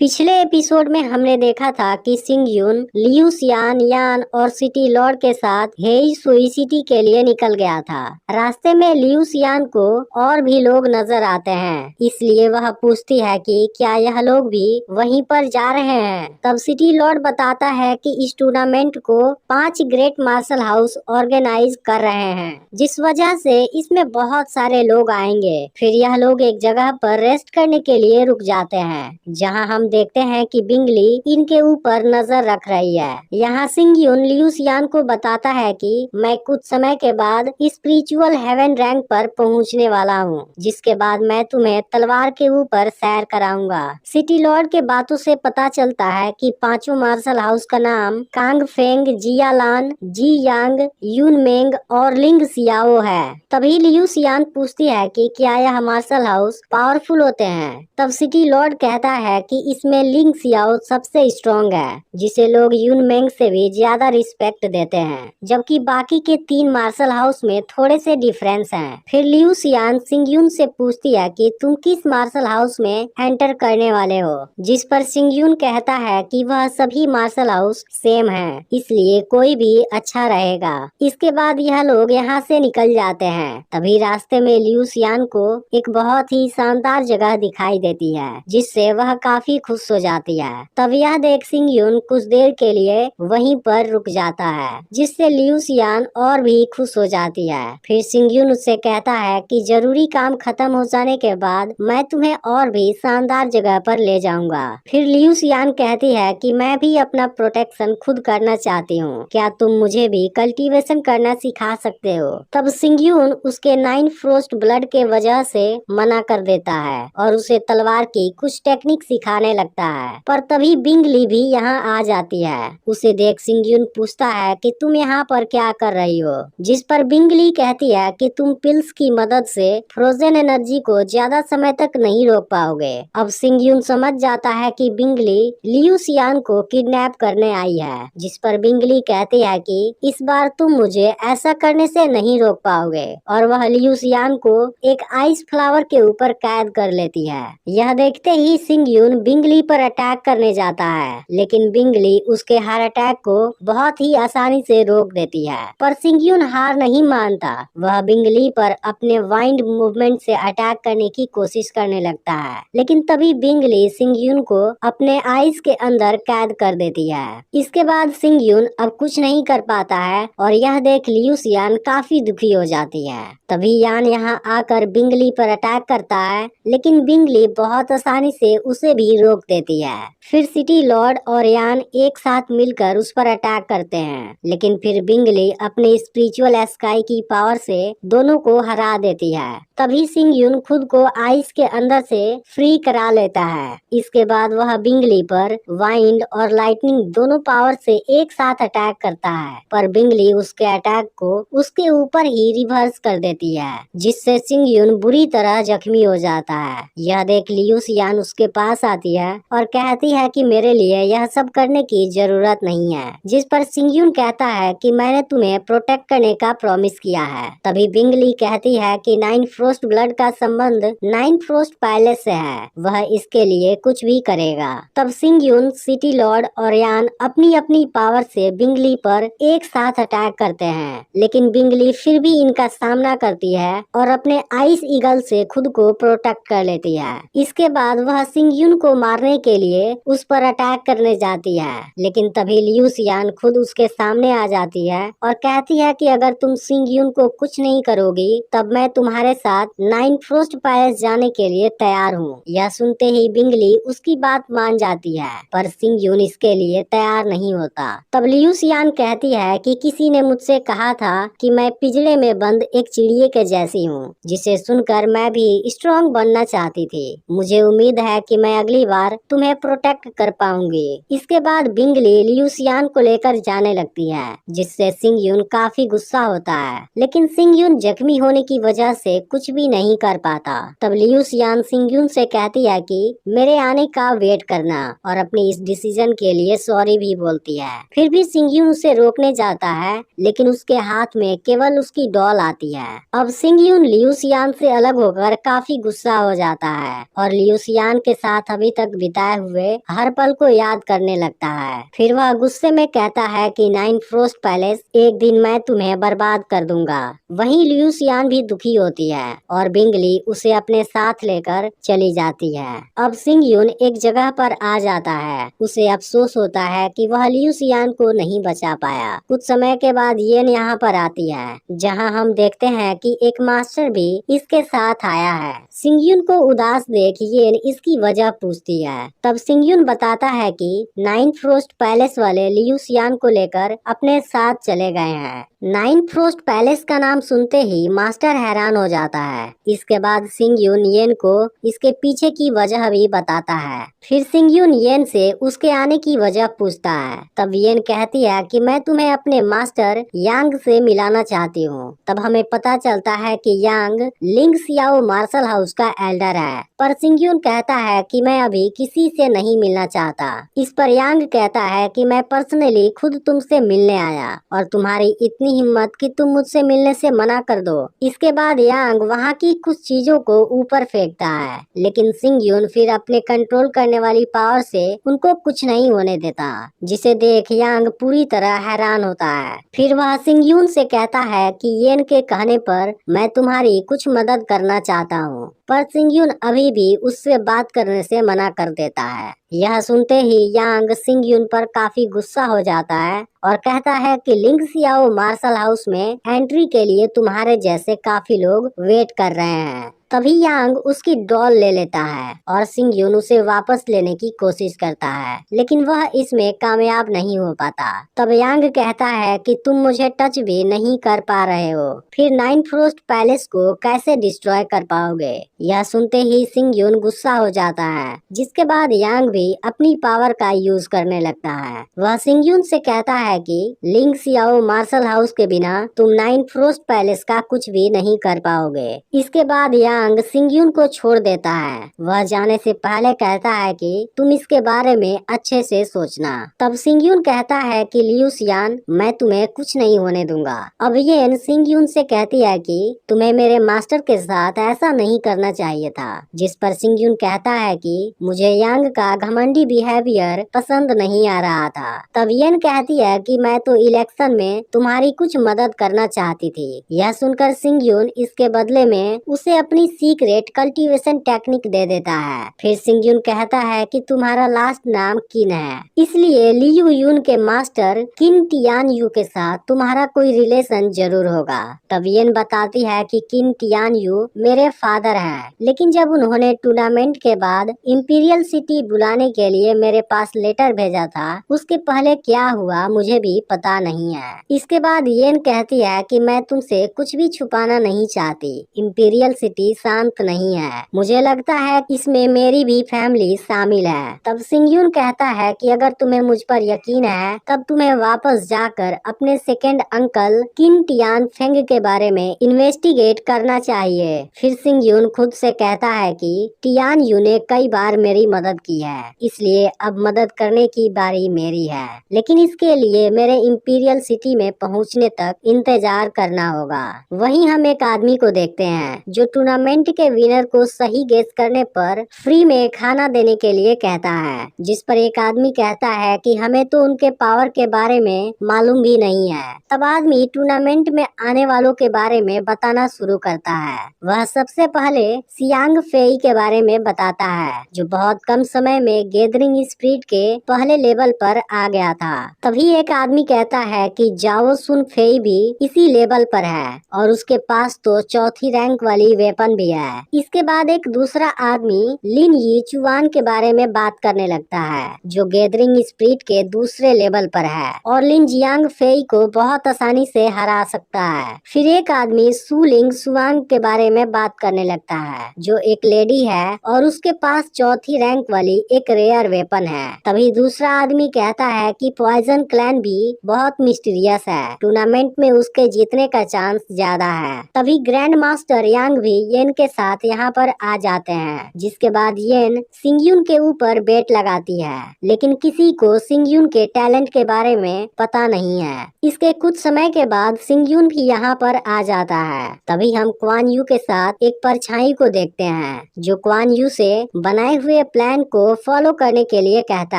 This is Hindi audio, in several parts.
पिछले एपिसोड में हमने देखा था कि सिंग यून लियू सियान यान और सिटी लॉर्ड के साथ हेई सुई सिटी के लिए निकल गया था। रास्ते में लियू सियान को और भी लोग नजर आते हैं, इसलिए वह पूछती है कि क्या यह लोग भी वहीं पर जा रहे हैं। तब सिटी लॉर्ड बताता है कि इस टूर्नामेंट को 5 ग्रेट मार्शल हाउस ऑर्गेनाइज कर रहे हैं, जिस वजह से इसमें बहुत सारे लोग आएंगे। फिर यह लोग एक जगह पर रेस्ट करने के लिए रुक जाते हैं, जहां हम देखते हैं कि बिंगली इनके ऊपर नजर रख रही है। यहाँ सिंग यून लियू सियान को बताता है कि मैं कुछ समय के बाद स्पिरिचुअल हेवन रैंक पर पहुँचने वाला हूँ, जिसके बाद मैं तुम्हें तलवार के ऊपर सैर कराऊंगा। सिटी लॉर्ड के बातों से पता चलता है कि पांचों मार्शल हाउस का नाम कांग फेंग, जियालान, जी यांग, यून मेंग और लिंग सियाओ है। तभी लियू सियान पूछती है कि क्या यह मार्शल हाउस पावरफुल होते हैं। तब सिटी लॉर्ड कहता है कि इसमें लिंग सियाओ सबसे स्ट्रॉन्ग है, जिसे लोग यून मेंग से भी ज्यादा रिस्पेक्ट देते हैं, जबकि बाकी के 3 मार्शल हाउस में थोड़े से डिफरेंस हैं। फिर लियू सियान सिंग यून से पूछती है कि तुम किस मार्शल हाउस में एंटर करने वाले हो, जिस पर सिंग यून कहता है कि वह सभी मार्शल हाउस सेम है, इसलिए कोई भी अच्छा रहेगा। इसके बाद यह लोग यहाँ से निकल जाते हैं। तभी रास्ते में लियू सियान को एक बहुत ही शानदार जगह दिखाई देती है, जिससे वह काफी खुश हो जाती है। तब यह देख सिंग यून कुछ देर के लिए वहीं पर रुक जाता है, जिससे लियू सियान और भी खुश हो जाती है। फिर सिंग यून उससे कहता है कि जरूरी काम खत्म हो जाने के बाद मैं तुम्हें और भी शानदार जगह पर ले जाऊंगा। फिर लियू सियान कहती है कि मैं भी अपना प्रोटेक्शन खुद करना चाहती हूँ, क्या तुम मुझे भी कल्टीवेशन करना सिखा सकते हो। तब सिंग यून उसके 9 फ्रोस्ट ब्लड के वजह से मना कर देता है और उसे तलवार की कुछ टेक्निक सिखाने लगता है। पर तभी बिंगली भी यहाँ आ जाती है। उसे देख सिंग यून पूछता है कि तुम यहाँ पर क्या कर रही हो, जिस पर बिंगली कहती है कि तुम पिल्स की मदद से फ्रोजन एनर्जी को ज्यादा समय तक नहीं रोक पाओगे। अब सिंग यून समझ जाता है कि बिंगली लियू सियान को किडनैप करने आई है, जिस पर बिंगली कहती है कि इस बार तुम मुझे ऐसा करने से नहीं रोक पाओगे, और वह लियू सियान को एक आइस फ्लावर के ऊपर कैद कर लेती है। यह देखते ही सिंग यून बिंगली पर अटैक करने जाता है, लेकिन बिंगली उसके हर अटैक को बहुत ही आसानी से रोक देती है। पर सिंग यून हार नहीं मानता, वह बिंगली पर अपने वाइंड मूवमेंट से अटैक करने की कोशिश करने लगता है, लेकिन तभी बिंगली सिंग यून को अपने आइस के अंदर कैद कर देती है। इसके बाद सिंग यून अब कुछ नहीं कर पाता है और यह देख लियू सियान काफी दुखी हो जाती है। तभी यान यहाँ आकर बिंगली पर अटैक करता है, लेकिन बिंगली बहुत आसानी से उसे भी रोक देती है। फिर सिटी लॉर्ड और यान एक साथ मिलकर उस पर अटैक करते हैं, लेकिन फिर बिंगली अपने स्पिरिचुअल स्काई की पावर से दोनों को हरा देती है। तभी सिंग यून खुद को आइस के अंदर से फ्री करा लेता है। इसके बाद वह बिंगली पर वाइंड और लाइटनिंग दोनों पावर से एक साथ अटैक करता है, पर बिंगली उसके अटैक को उसके ऊपर ही रिवर्स कर देती है, जिससे सिंग यून बुरी तरह जख्मी हो जाता है। यह देख लियू सियान उसके पास आती है और कहती है कि मेरे लिए यह सब करने की जरूरत नहीं है, जिस पर सिंग यून कहता है कि मैंने तुम्हें प्रोटेक्ट करने का प्रॉमिस किया है। तभी बिंगली कहती है कि 9 फ्रोस्ट ब्लड का संबंध 9 फ्रोस्ट पैलेस से है, वह इसके लिए कुछ भी करेगा। तब सिंग यून, सिटी लॉर्ड और यान अपनी अपनी पावर से बिंगली पर एक साथ अटैक करते हैं, लेकिन बिंगली फिर भी इनका सामना करती है और अपने आइस ईगल से खुद को प्रोटेक्ट कर लेती है। इसके बाद वह सिंग यून को मारने के लिए उस पर अटैक करने जाती है, लेकिन तभी लियू सियान खुद उसके सामने आ जाती है और कहती है कि अगर तुम सिंग यून को कुछ नहीं करोगी तब मैं तुम्हारे साथ 9 फ्रोस्ट पैलेस जाने के लिए तैयार हूँ। यह सुनते ही बिंगली उसकी बात मान जाती है, पर सिंग यून इसके लिए तैयार नहीं होता। तब लियू सियान कहती है कि किसी ने मुझसे कहा था कि मैं पिंजरे में बंद एक चिड़िए के जैसी हूँ, जिसे सुनकर मैं भी स्ट्रॉन्ग बनना चाहती थी। मुझे उम्मीद है कि मैं अगली बार तुम्हें प्रोटेक्ट कर पाऊंगी। इसके बाद बिंगली लियू सियान को लेकर जाने लगती है, जिससे सिंग यून काफी गुस्सा होता है, लेकिन सिंग यून जख्मी होने की वजह से कुछ कुछ भी नहीं कर पाता। तब लियू सियान सिंगयून से कहती है कि मेरे आने का वेट करना और अपनी इस डिसीजन के लिए सॉरी भी बोलती है। फिर भी सिंगयून उसे रोकने जाता है, लेकिन उसके हाथ में केवल उसकी डॉल आती है। अब सिंगयून लियू सियान से अलग होकर काफी गुस्सा हो जाता है और लियू सियान के साथ अभी तक बिताए हुए हर पल को याद करने लगता है। फिर वह गुस्से में कहता है कि नाइन फ्रोस्ट पैलेस, एक दिन मैं तुम्हें बर्बाद कर दूंगा। वहीं लियू सियान भी दुखी होती है और बिंगली उसे अपने साथ लेकर चली जाती है। अब सिंगयून एक जगह पर आ जाता है। उसे अफसोस होता है कि वह लियू सियान को नहीं बचा पाया। कुछ समय के बाद येन यहाँ पर आती है, जहाँ हम देखते हैं कि एक मास्टर भी इसके साथ आया है। सिंगयून को उदास देख येन इसकी वजह पूछती है। तब सिंगयून बताता है कि नाइन फ्रोस्ट पैलेस वाले लियू सियान को लेकर अपने साथ चले गए हैं। नाइन फ्रोस्ट पैलेस का नाम सुनते ही मास्टर हैरान हो जाता है। इसके बाद सिंगयून येन को इसके पीछे की वजह भी बताता है। फिर सिंगयून येन से उसके आने की वजह पूछता है। तब येन कहती है कि मैं तुम्हें अपने मास्टर यांग से मिलाना चाहती हूँ। तब हमें पता चलता है कि यांग लिंग सियाओ मार्शल हाउस का एल्डर है, पर सिंगयून कहता है कि मैं अभी किसी से नहीं मिलना चाहता। इस पर यांग कहता है कि मैं पर्सनली खुद तुमसे मिलने आया और तुम्हारी इतनी हिम्मत कि तुम मुझसे मिलने से मना कर दो। इसके बाद यांग वहाँ की कुछ चीजों को ऊपर फेंकता है, लेकिन सिंगयून फिर अपने कंट्रोल करने वाली पावर से उनको कुछ नहीं होने देता, जिसे देख यांग पूरी तरह हैरान होता है। फिर वह सिंगयून से कहता है कि येन के कहने पर मैं तुम्हारी कुछ मदद करना चाहता हूँ, पर सिंगयून अभी भी उससे बात करने से मना कर देता है। यह सुनते ही यांग सिंगयून पर काफी गुस्सा हो जाता है और कहता है कि लिंग सियाओ मार्शल हाउस में एंट्री के लिए तुम्हारे जैसे काफी लोग वेट कर रहे हैं। तभी यांग उसकी डॉल ले लेता है और सिंगयून उसे वापस लेने की कोशिश करता है, लेकिन वह इसमें कामयाब नहीं हो पाता। तब यांग कहता है कि तुम मुझे टच भी नहीं कर पा रहे हो, फिर नाइन फ्रोस्ट पैलेस को कैसे डिस्ट्रॉय कर पाओगे। यह सुनते ही सिंगयून गुस्सा हो जाता है, जिसके बाद यांग भी अपनी पावर का यूज करने लगता है। वह सिंगयून से कहता है कि लिंग सियाओ मार्शल हाउस के बिना तुम नाइन फ्रोस्ट पैलेस का कुछ भी नहीं कर पाओगे। इसके बाद यांग सिंगयून को छोड़ देता है। वह जाने से पहले कहता है कि तुम इसके बारे में अच्छे से सोचना। तब सिंगयून कहता है कि लियू सियान, मैं तुम्हें कुछ नहीं होने दूंगा। अब येन सिंगयून से कहती है कि तुम्हें मेरे मास्टर के साथ ऐसा नहीं करना चाहिए था, जिस पर सिंगयून कहता है कि मुझे यांग का घमंडी बिहेवियर पसंद नहीं आ रहा था। तब येन कहती है कि मैं तो इलेक्शन में तुम्हारी कुछ मदद करना चाहती थी। यह सुनकर सिंगयून इसके बदले में उसे अपनी सीक्रेट कल्टीवेशन टेक्निक दे देता है। फिर सिंगयून कहता है कि तुम्हारा लास्ट नाम किन है, इसलिए लियू यून के मास्टर किन टियान यू के साथ तुम्हारा कोई रिलेशन जरूर होगा। तब येन बताती है कि किन टियान यू मेरे फादर हैं, लेकिन जब उन्होंने टूर्नामेंट के बाद इंपीरियल सिटी बुलाने के लिए मेरे पास लेटर भेजा था, उसके पहले क्या हुआ मुझे भी पता नहीं है। इसके बाद येन कहती है कि मैं तुमसे कुछ भी छुपाना नहीं चाहती। इंपीरियल सिटी शांत नहीं है, मुझे लगता है इसमें मेरी भी फैमिली शामिल है। तब सिंगयून कहता है कि अगर तुम्हें मुझ पर यकीन है, तब तुम्हें वापस जाकर अपने सेकंड अंकल किन टियान फेंग के बारे में इन्वेस्टिगेट करना चाहिए। फिर सिंगयून खुद से कहता है कि टियान यू ने कई बार मेरी मदद की है, इसलिए अब मदद करने की बारी मेरी है, लेकिन इसके लिए मेरे इंपीरियल सिटी में पहुंचने तक इंतजार करना होगा। वहीं हम एक आदमी को देखते हैं जो टूर्नामेंट के विनर को सही गेस करने पर फ्री में खाना देने के लिए कहता है, जिस पर एक आदमी कहता है कि हमें तो उनके पावर के बारे में मालूम भी नहीं है। तब आदमी टूर्नामेंट में आने वालों के बारे में बताना शुरू करता है। वह सबसे पहले सियांग फेई के बारे में बताता है, जो बहुत कम समय में गैदरिंग स्पिरिट के पहले लेवल पर आ गया था। तभी एक आदमी कहता है कि जाओ सुन फेई भी इसी लेवल पर है और उसके पास तो चौथी रैंक वाली वेपन भी है। इसके बाद एक दूसरा आदमी लिन यी चुआन के बारे में बात करने लगता है, जो गैदरिंग स्पिरिट के दूसरे लेवल पर है और लिन जियांग फेई को बहुत आसानी से हरा सकता है। फिर एक आदमी सुलिंग सुआंग के बारे में बात करने लगता है, जो एक लेडी है और उसके पास चौथी रैंक वाली एक रेयर वेपन है। तभी दूसरा आदमी कहता है कि पॉइजन क्लैन भी बहुत मिस्टीरियस है, टूर्नामेंट में उसके जीतने का चांस ज्यादा है। तभी ग्रैंड मास्टर यांग भी येन के साथ यहाँ पर आ जाते हैं, जिसके बाद येन सिंगयुन के ऊपर बेट लगाती है, लेकिन किसी को सिंगयुन के टैलेंट के बारे में पता नहीं है। इसके कुछ समय के बाद सिंगयुन भी यहाँ पर आ जाता है। तभी हम क्वान यू के साथ एक परछाई को देखते हैं, जो क्वान यू से बनाए हुए प्लान को फॉलो करने के लिए कहता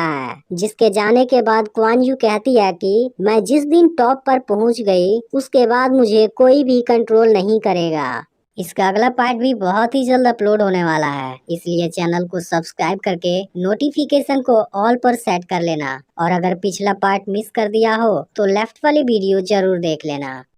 है। जिसके जाने के बाद क्वान यू कहती है कि मैं जिस दिन टॉप पर पहुंच गई उसके बाद मुझे कोई भी कंट्रोल नहीं करेगा। इसका अगला पार्ट भी बहुत ही जल्द अपलोड होने वाला है, इसलिए चैनल को सब्सक्राइब करके नोटिफिकेशन को ऑल पर सेट कर लेना। और अगर पिछला पार्ट मिस कर दिया हो तो लेफ्ट वाली वीडियो जरूर देख लेना।